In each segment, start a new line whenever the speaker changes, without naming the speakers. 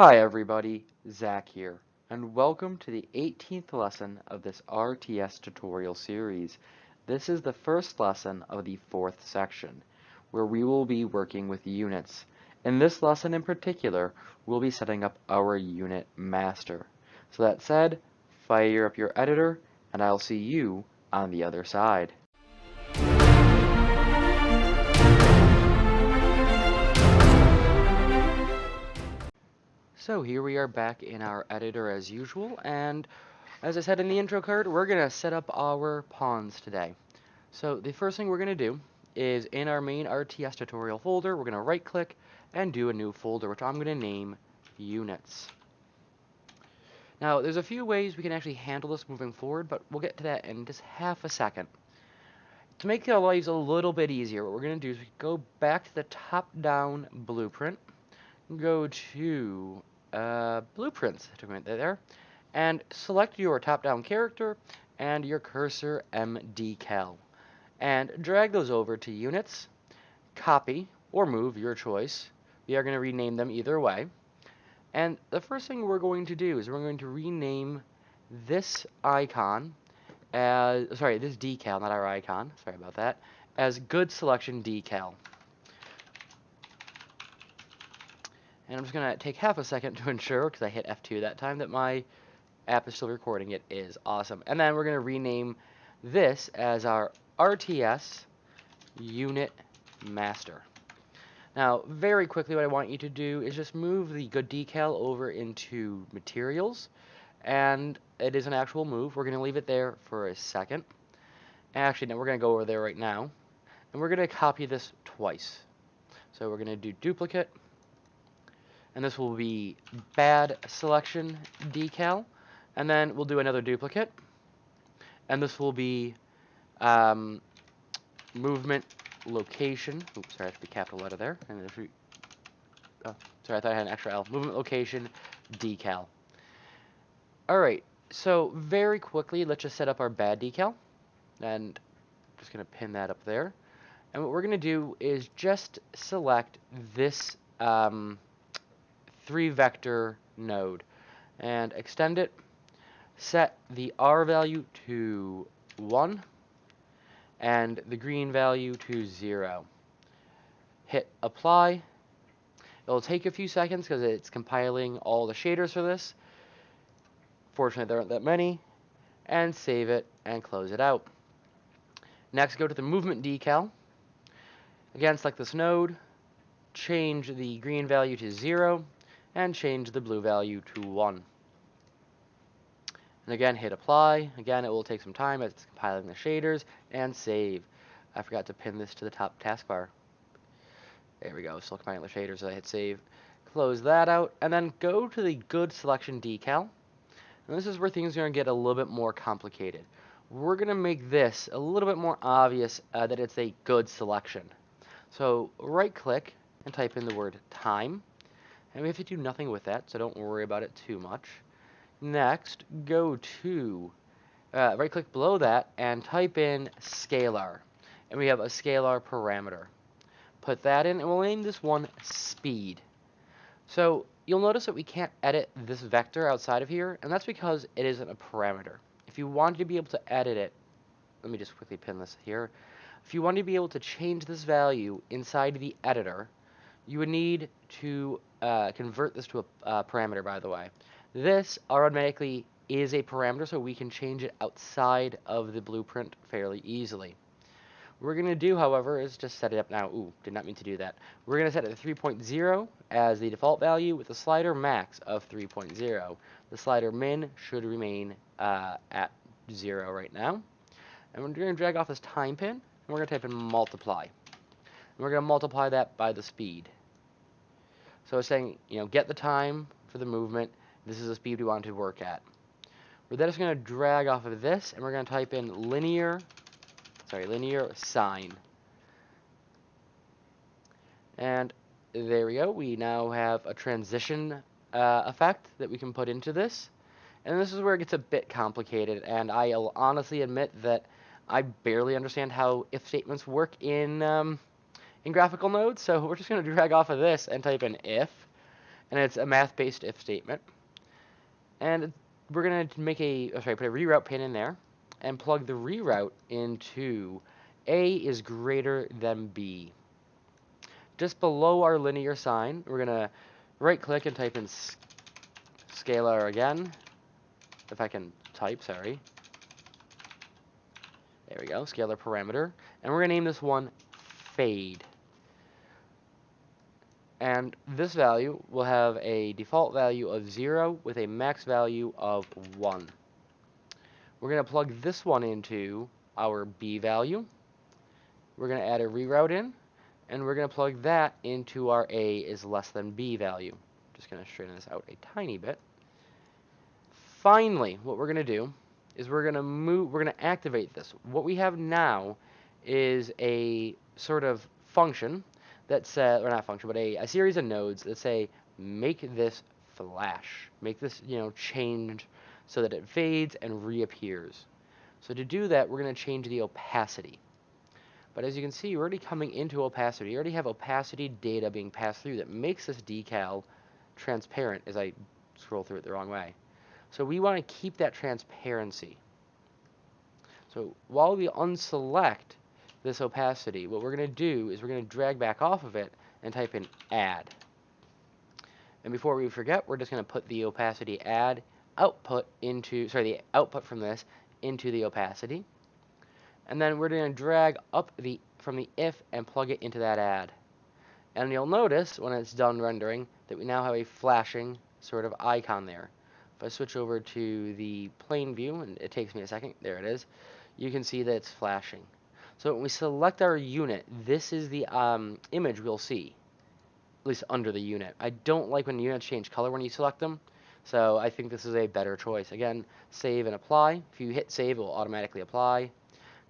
Hi everybody, Zach here, and welcome to the 18th lesson of this RTS tutorial series. This is the first lesson of the fourth section, where we will be working with units. In this lesson in particular, we'll be setting up our unit master. So that said, fire up your editor, and I'll see you on the other side. So here we are back in our editor as usual, and as I said in the intro card, we're going to set up our pawns today. So the first thing we're going to do is in our main RTS tutorial folder, we're going to right click and do a new folder, which I'm going to name units. Now there's a few ways we can actually handle this moving forward, but we'll get to that in just half a second. To make our lives a little bit easier, what we're going to do is go back to the top-down blueprint, go to blueprints there, and select your top-down character and your cursor Decal, and drag those over to units, copy or move, your choice. We are going to rename them either way. And the first thing we're going to do is we're going to rename this icon as, this decal, not our icon, sorry about that, as good selection decal. And I'm just going to take half a second to ensure, because I hit F2 that time, that my app is still recording. It is awesome. And then we're going to rename this as our RTS unit master. Now, very quickly, what I want you to do is just move the good decal over into materials. And it is an actual move. We're going to leave it there for a second. Actually, no, we're going to go over there right now. And we're going to copy this twice. So we're going to do duplicate. And this will be bad selection decal. And then we'll do another duplicate. And this will be movement location. Oops, sorry, I have to be capital letter there. And if we, oh, sorry, I thought I had an extra L. Movement location decal. Alright, so very quickly, let's just set up our bad decal. And I'm just going to pin that up there. And what we're going to do is just select this 3-vector node and extend it. Set the R value to 1 and the green value to 0. Hit apply. It'll take a few seconds because it's compiling all the shaders for this. Fortunately, there aren't that many. And save it and close it out. Next, go to the movement decal. Again, select this node. Change the green value to 0 and change the blue value to 1. And again, hit apply. Again, it will take some time as it's compiling the shaders, and save. I forgot to pin this to the top taskbar. There we go, still compiling the shaders, so I hit save. Close that out, and then go to the good selection decal. And this is where things are going to get a little bit more complicated. We're going to make this a little bit more obvious that it's a good selection. So right click and type in the word time. And we have to do nothing with that, so don't worry about it too much. Next, go to right click below that and type in scalar. And we have a scalar parameter. Put that in, and we'll name this one speed. So you'll notice that we can't edit this vector outside of here, and that's because it isn't a parameter. If you wanted to be able to edit it, let me just quickly pin this here. If you wanted to be able to change this value inside the editor, you would need to convert this to a parameter, by the way. This automatically is a parameter, so we can change it outside of the blueprint fairly easily. What we're going to do, however, is just set it up now. Ooh, did not mean to do that. We're going to set it to 3.0 as the default value with a slider max of 3.0. The slider min should remain at 0 right now. And we're going to drag off this time pin, and we're going to type in multiply. And we're going to multiply that by the speed. So it's saying, get the time for the movement. This is the speed we want to work at. We're then just going to drag off of this, and we're going to type in linear sine. And there we go. We now have a transition effect that we can put into this. And this is where it gets a bit complicated, and I'll honestly admit that I barely understand how if statements work in graphical nodes, so we're just going to drag off of this and type in if. and it's a math-based if statement. And we're gonna make put a reroute pin in there, and plug the reroute into A is greater than B. Just below our linear sign, we're gonna right-click and type in scalar again. If I can type, sorry. There we go, scalar parameter. And we're gonna name this one fade. And this value will have a default value of 0 with a max value of 1. We're going to plug this one into our B value. We're going to add a reroute in, and we're going to plug that into our A is less than B value. Just going to straighten this out a tiny bit. Finally, what we're going to do is we're going to activate this. What we have now is a sort of function that says, or not function, but a series of nodes that say, make this flash. Make this, change so that it fades and reappears. So to do that, we're going to change the opacity. But as you can see, we're already coming into opacity. You already have opacity data being passed through that makes this decal transparent as I scroll through it the wrong way. So we want to keep that transparency. So while we unselect this opacity, what we're going to do is we're going to drag back off of it and type in add. And before we forget, we're just going to put the opacity add output into, the output from this into the opacity. And then we're going to drag up from the if and plug it into that add. And you'll notice when it's done rendering that we now have a flashing sort of icon there. If I switch over to the plane view, and it takes me a second, there it is, you can see that it's flashing. So when we select our unit, this is the image we'll see, at least under the unit. I don't like when units change color when you select them, so I think this is a better choice. Again, save and apply. If you hit save, it will automatically apply.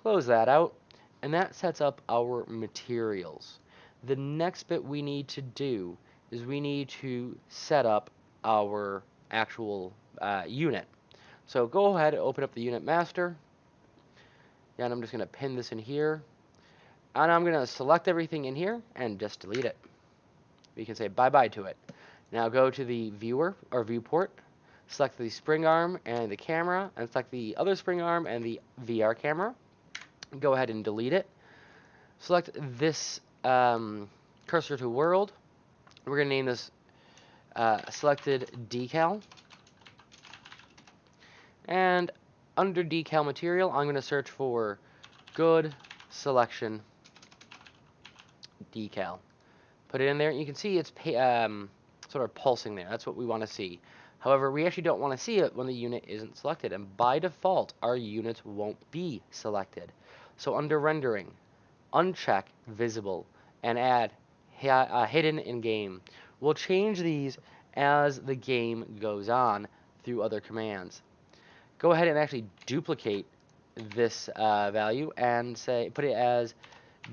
Close that out, and that sets up our materials. The next bit we need to do is we need to set up our actual unit. So go ahead and open up the unit master. And I'm just going to pin this in here. And I'm going to select everything in here and just delete it. We can say bye-bye to it. Now go to the viewer or viewport. Select the spring arm and the camera. And select the other spring arm and the VR camera. Go ahead and delete it. Select this cursor to world. We're going to name this selected decal. And under decal material, I'm going to search for good selection decal. Put it in there, and you can see it's sort of pulsing there. That's what we want to see. However, we actually don't want to see it when the unit isn't selected, and by default, our units won't be selected. So under rendering, uncheck visible and add hidden in game. We'll change these as the game goes on through other commands. Go ahead and actually duplicate this value and put it as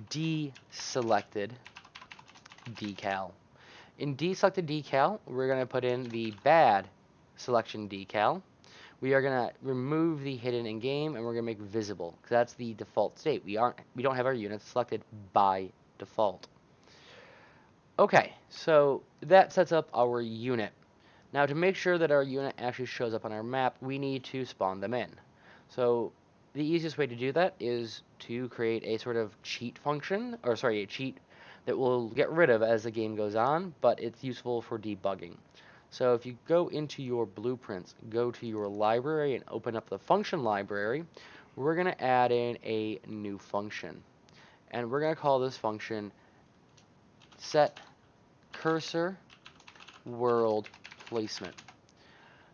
deselected decal. In deselected decal, we're going to put in the bad selection decal. We are going to remove the hidden in game, and we're going to make visible, because that's the default state. We don't have our units selected by default. Okay, so that sets up our unit. Now, to make sure that our unit actually shows up on our map, we need to spawn them in. So the easiest way to do that is to create a sort of cheat function, or a cheat that we'll get rid of as the game goes on, but it's useful for debugging. So if you go into your blueprints, go to your library and open up the function library, we're going to add in a new function. And we're going to call this function set cursor world placement.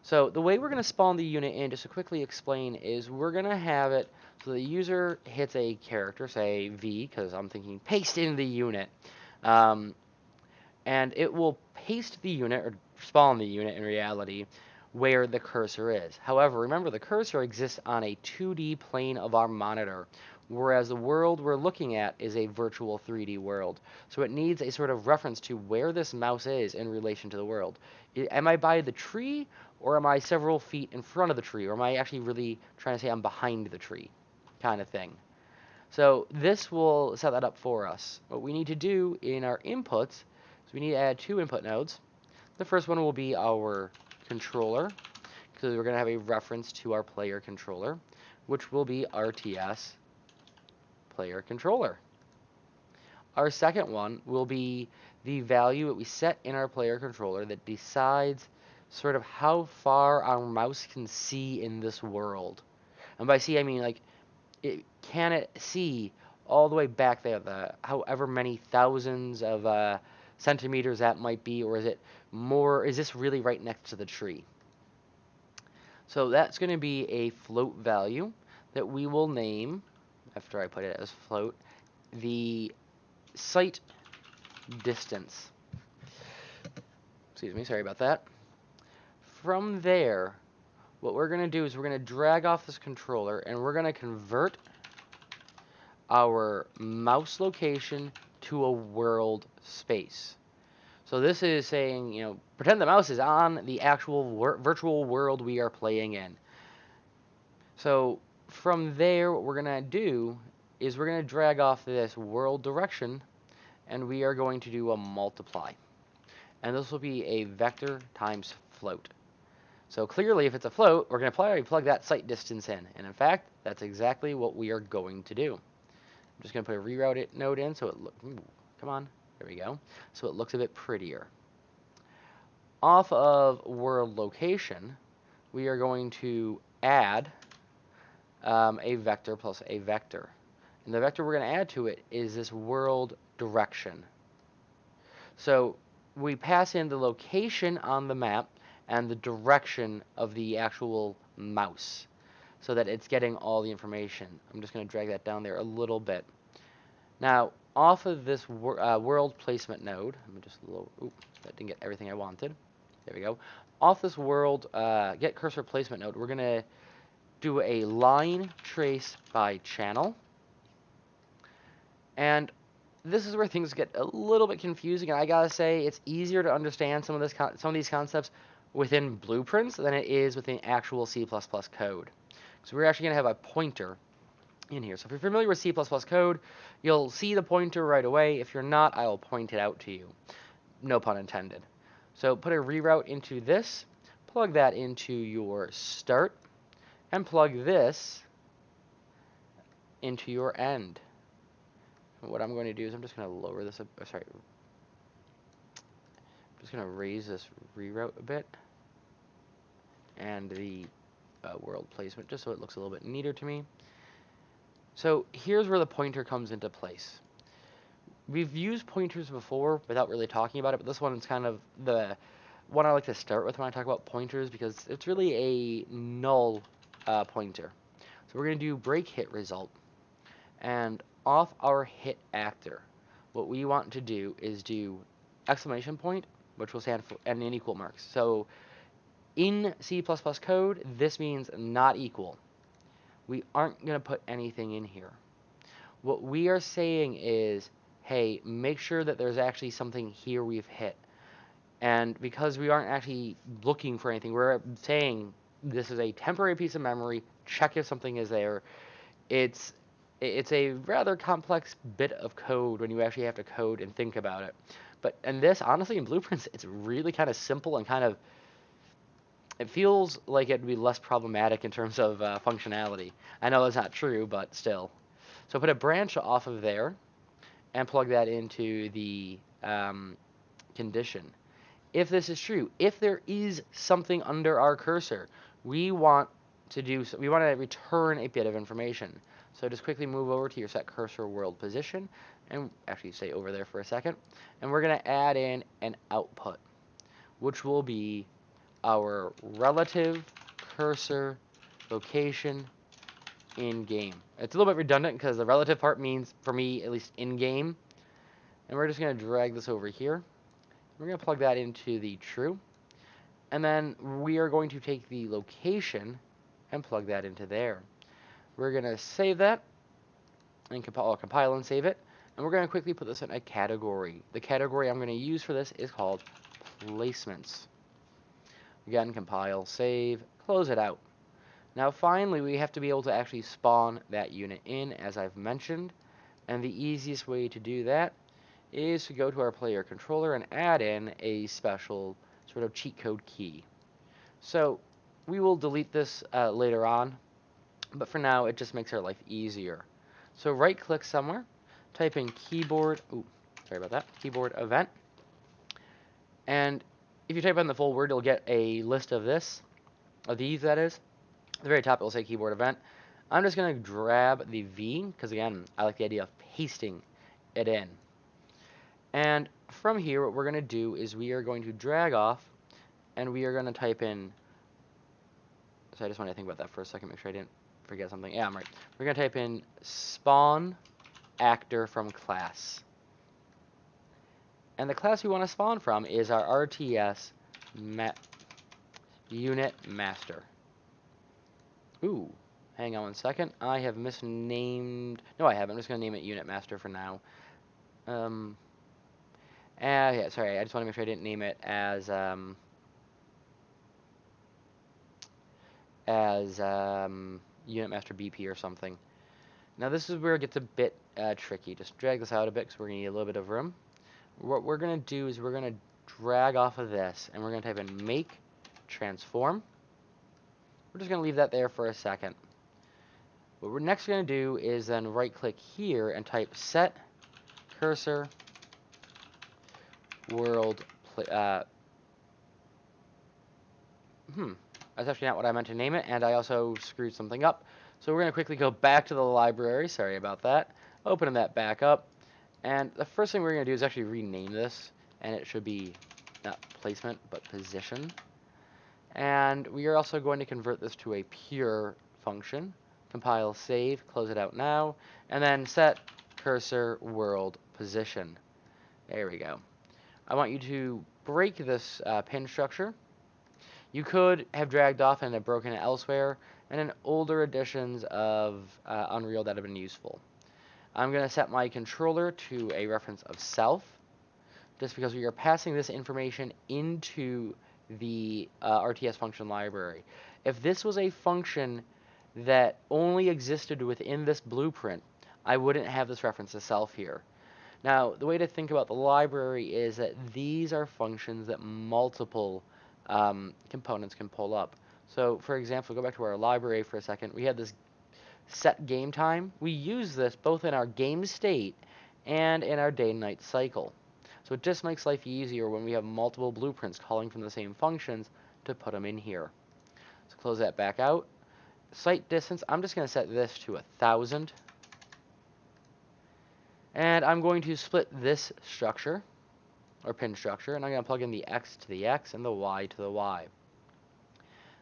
So the way we're going to spawn the unit in, just to quickly explain, is we're going to have it so the user hits a character, say V, because I'm thinking paste in the unit. And it will paste the unit, or spawn the unit in reality, where the cursor is. However, remember the cursor exists on a 2D plane of our monitor, whereas the world we're looking at is a virtual 3D world. So it needs a sort of reference to where this mouse is in relation to the world. Am I by the tree, or am I several feet in front of the tree, or am I actually really trying to say I'm behind the tree, kind of thing. So this will set that up for us. What we need to do in our inputs is we need to add two input nodes. The first one will be our controller, because we're going to have a reference to our player controller, which will be RTS player controller. Our second one will be the value that we set in our player controller that decides sort of how far our mouse can see in this world. And by see, I mean like, can it see all the way back there, however many thousands of centimeters that might be, or is this really right next to the tree? So that's going to be a float value that we will name, after I put it as float, the sight distance. Excuse me, sorry about that. From there, what we're going to do is we're going to drag off this controller and we're going to convert our mouse location to a world space. So this is saying, pretend the mouse is on the actual virtual world we are playing in. So from there, what we're going to do is we're going to drag off this world direction and we are going to do a multiply. And this will be a vector times float. So clearly, if it's a float, we're going to plug that sight distance in. And in fact, that's exactly what we are going to do. I'm just going to put a reroute node in so it come on, there we go. So it looks a bit prettier. Off of world location, we are going to add a vector plus a vector. And the vector we're going to add to it is this world direction. So we pass in the location on the map and the direction of the actual mouse so that it's getting all the information. I'm just going to drag that down there a little bit. Now, off of this world placement node, let me just that didn't get everything I wanted. There we go. Off this world get cursor placement node, we're going to do a line trace by channel. And this is where things get a little bit confusing, and I gotta say it's easier to understand some of these concepts within blueprints than it is within actual C++ code. So we're actually gonna have a pointer in here. So if you're familiar with C++ code, you'll see the pointer right away. If you're not, I will point it out to you. No pun intended. So put a reroute into this, plug that into your start, and plug this into your end. What I'm going to do is I'm just going to lower this I'm just going to raise this reroute a bit and the world placement just so it looks a little bit neater to me. So here's where the pointer comes into place. We've used pointers before without really talking about it, but this one is kind of the one I like to start with when I talk about pointers because it's really a null pointer. So we're going to do break hit result, and off our hit actor, what we want to do is do exclamation point, which will stand for and in equal marks. So in C++ code, this means not equal. We aren't going to put anything in here. What we are saying is, hey, make sure that there's actually something here we've hit. And because we aren't actually looking for anything, we're saying this is a temporary piece of memory, check if something is there. It's a rather complex bit of code when you actually have to code and think about it. And this, honestly, in blueprints, it's really kind of simple and kind of, it feels like it'd be less problematic in terms of functionality. I know that's not true, but still. So put a branch off of there and plug that into the condition. If this is true, if there is something under our cursor, we want to return a bit of information. So just quickly move over to your set cursor world position and actually stay over there for a second. And we're going to add in an output, which will be our relative cursor location in game. It's a little bit redundant because the relative part means, for me, at least in game. And we're just going to drag this over here. We're going to plug that into the true. And then we are going to take the location and plug that into there. We're going to save that and compile and save it. And we're going to quickly put this in a category. The category I'm going to use for this is called placements. Again, compile, save, close it out. Now finally, we have to be able to actually spawn that unit in, as I've mentioned. And the easiest way to do that is to go to our player controller and add in a special sort of cheat code key. So we will delete this later on, but for now it just makes our life easier. So right click somewhere, type in keyboard, keyboard event, and if you type in the full word, you'll get a list of these that is. At the very top it will say keyboard event. I'm just going to grab the V, because again, I like the idea of pasting it in. And from here, what we're going to do is we are going to drag off, and we are going to type in, so I just want to think about that for a second, make sure I didn't forget something. Yeah, I'm right. We're going to type in spawn actor from class. And the class we want to spawn from is our RTS unit master. Ooh, hang on one second. I have misnamed. No, I haven't. I'm just going to name it unit master for now. Yeah, sorry. I just want to make sure I didn't name it as unit master BP or something. Now this is where it gets a bit tricky. Just drag this out a bit because we're going to need a little bit of room. What we're going to do is we're going to drag off of this, and we're going to type in make transform. We're just going to leave that there for a second. What we're next going to do is then right click here and type set cursor world that's actually not what I meant to name it, and I also screwed something up. So we're going to quickly go back to the library, sorry about that, open that back up, and the first thing we're going to do is actually rename this, and it should be not placement, but position. And we are also going to convert this to a pure function. Compile, save, close it out now, and then set cursor world position. There we go. I want you to break this pin structure. You could have dragged off and have broken it elsewhere, and in older editions of Unreal that have been useful. I'm going to set my controller to a reference of self, just because we are passing this information into the RTS function library. If this was a function that only existed within this blueprint, I wouldn't have this reference to self here. Now, the way to think about the library is that these are functions that multiple components can pull up. So, for example, go back to our library for a second. We had this set game time. We use this both in our game state and in our day and night cycle. So it just makes life easier when we have multiple blueprints calling from the same functions to put them in here. So close that back out. Sight distance, I'm just going to set this to 1,000. And I'm going to split this structure, or pin structure, and I'm going to plug in the X to the X and the Y to the Y.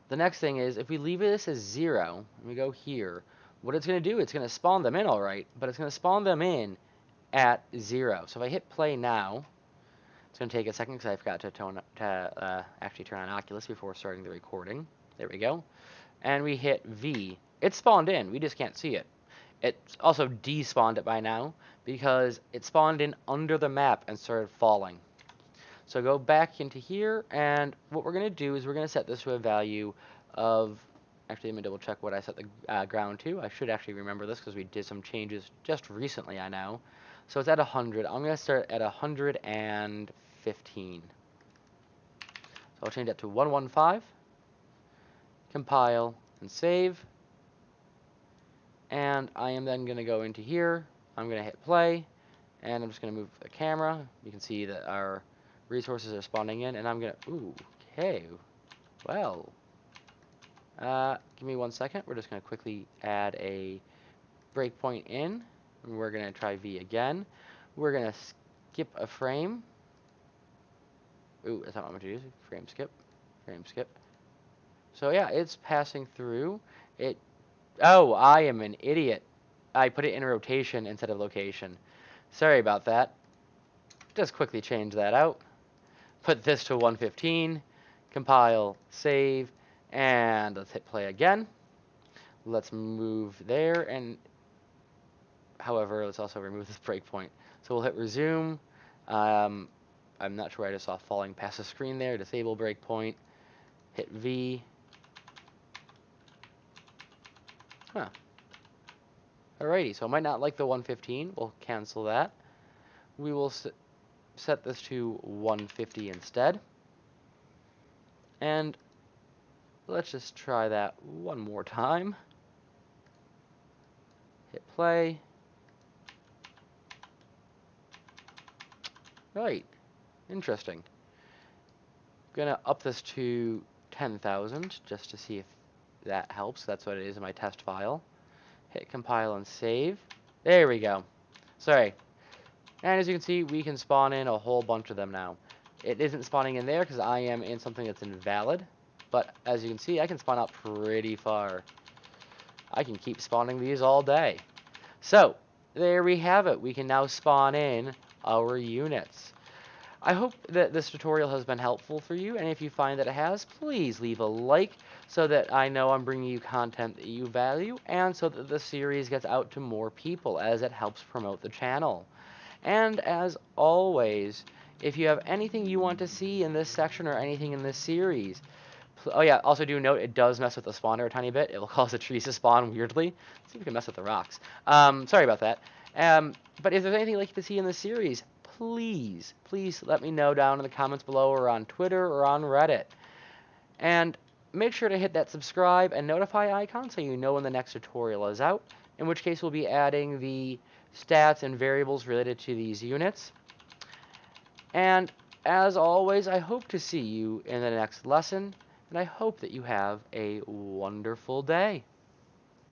The next thing is, if we leave this as 0, and we go here, what it's going to do, it's going to spawn them in alright, but it's going to spawn them in at 0. So if I hit play now, it's going to take a second because I forgot to actually turn on Oculus before starting the recording. There we go. And we hit V. It's spawned in. We just can't see it. It's also despawned it by now because it spawned in under the map and started falling. So go back into here, and what we're going to do is we're going to set this to a value of, actually let me double check what I set the ground to. I should actually remember this because we did some changes just recently, I know. So it's at 100. I'm going to start at 115. So I'll change that to 115, compile, and save. And I am then going to go into here. I'm going to hit play, and I'm just going to move the camera. You can see that our resources are spawning in, and I'm going to, okay, well, give me 1 second. We're just going to quickly add a breakpoint in, and we're going to try V again. We're going to skip a frame. That's not what I'm going to do. Frame skip. So yeah, it's passing through. Oh, I am an idiot. I put it in rotation instead of location. Sorry about that. Just quickly change that out. Put this to 115. Compile, save, and let's hit play again. Let's move there, and however, let's also remove this breakpoint. So we'll hit resume. I'm not sure I just saw falling past the screen there. Disable breakpoint. Hit V. Huh. Alrighty, so I might not like the 115. We'll cancel that. We will set this to 150 instead. And let's just try that one more time. Hit play. Right. Interesting. Gonna up this to 10,000 just to see if that helps. That's what it is in my test file. Hit compile and save. There we go. Sorry. And as you can see, we can spawn in a whole bunch of them now. It isn't spawning in there because I am in something that's invalid. But as you can see, I can spawn out pretty far. I can keep spawning these all day. So, there we have it. We can now spawn in our units. I hope that this tutorial has been helpful for you, and if you find that it has, please leave a like so that I know I'm bringing you content that you value, and so that the series gets out to more people as it helps promote the channel. And as always, if you have anything you want to see in this section or anything in this series, oh yeah, also do note it does mess with the spawner a tiny bit. It will cause the trees to spawn weirdly. Let's see if we can mess with the rocks. Sorry about that. But if there's anything you'd like to see in this series, please let me know down in the comments below or on Twitter or on Reddit. And make sure to hit that subscribe and notify icon so you know when the next tutorial is out, in which case we'll be adding the stats and variables related to these units. And as always, I hope to see you in the next lesson, and I hope that you have a wonderful day.